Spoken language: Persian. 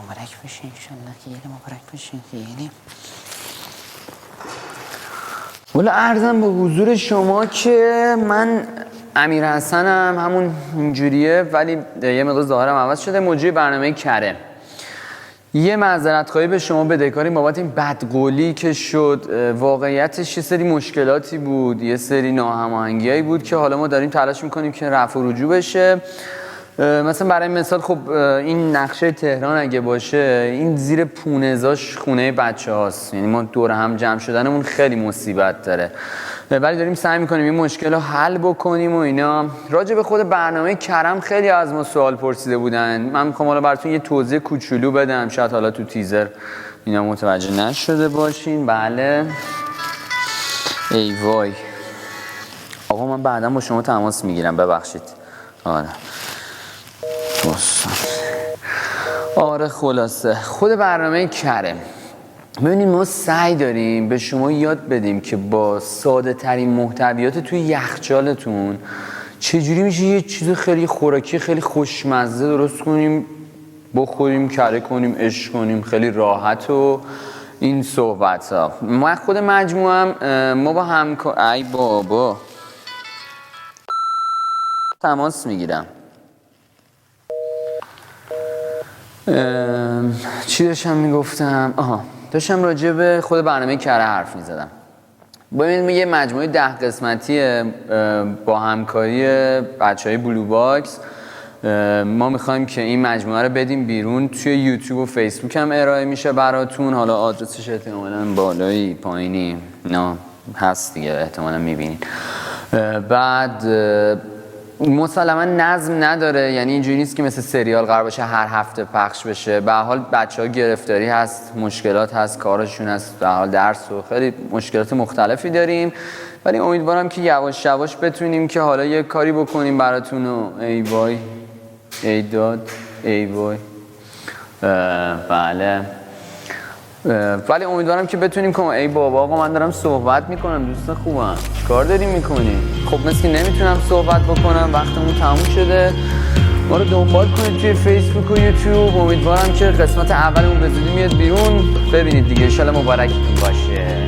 مبارک بشه انشالله. خیلی مبارک بشه خیلی. والا عرضم به حضور شما که من امیر حسنم، همون اینجوریه ولی یه مقدار ظاهرم عوض شده، مجری برنامه کرم. یه معذرت خواهی به شما بدهکاریم بابت این بدقولی که شد. واقعیتش یه سری مشکلاتی بود، یه سری ناهماهنگیایی بود که حالا ما داریم تلاش میکنیم که رفع و رجوع بشه. مثلا برای مثال خب این نقشه تهران اگه باشه، این زیر پونزاش خونه بچه هاست، یعنی ما دور هم جمع شدنمون خیلی مصیبت داره، ولی داریم سعی میکنیم این مشکل رو حل بکنیم و اینا. راجع به خود برنامه کرم خیلی از ما سوال پرسیده بودن. من میخوام حالا براتون یه توضیح کوچولو بدم، شاید حالا تو تیزر اینا متوجه نشده باشین. بله ای وای آقا، من بعدا با شما تماس میگیرم، ببخشید. آره خلاصه خود برنامه کرم، ببینید ما سعی داریم به شما یاد بدیم که با ساده ترین محتویات توی یخچالتون چجوری میشه یه چیز خیلی خوراکی خیلی خوشمزه درست کنیم، بخوریم، کره کنیم، عشق کنیم، خیلی راحت و این صحبت ها. ما خود مجموعم ما با همکار ای بابا تماس میگیرم. چی داشتم میگفتم؟ داشتم راجع به خود برنامه کره حرف میزدم. ببینید یه مجموعه 10 قسمتیه با همکاری بچهای بلو باکس. ما میخوایم که این مجموعه رو بدیم بیرون، توی یوتیوب و فیسبوک هم ارائه میشه براتون. حالا آدرسش احتمالاً بالایی پایینی نه هست دیگه، احتمالاً میبینید. بعد مسلما نظم نداره، یعنی اینجوری نیست که مثل سریال قرار باشه هر هفته پخش بشه. به هر حال بچه‌ها گرفتاری هست، مشکلات هست، کارشون هست، به هر حال درس و خیلی مشکلات مختلفی داریم، ولی امیدوارم که یواش یواش بتونیم که حالا یه کاری بکنیم براتون. و ای وای ای داد ای وای بله، ولی امیدوارم که بتونیم که ای بابا آقا من دارم صحبت میکنم، دوست خوبم چیکار داری میکنی؟ خب مثل که نمیتونم صحبت بکنم، وقتمون تموم شده. ما رو دنبال کنید توی فیسبوک و یوتیوب. امیدوارم که قسمت اولمون به زودی میاد بیرون، ببینید دیگه. ان شاءالله مبارکتون باشه.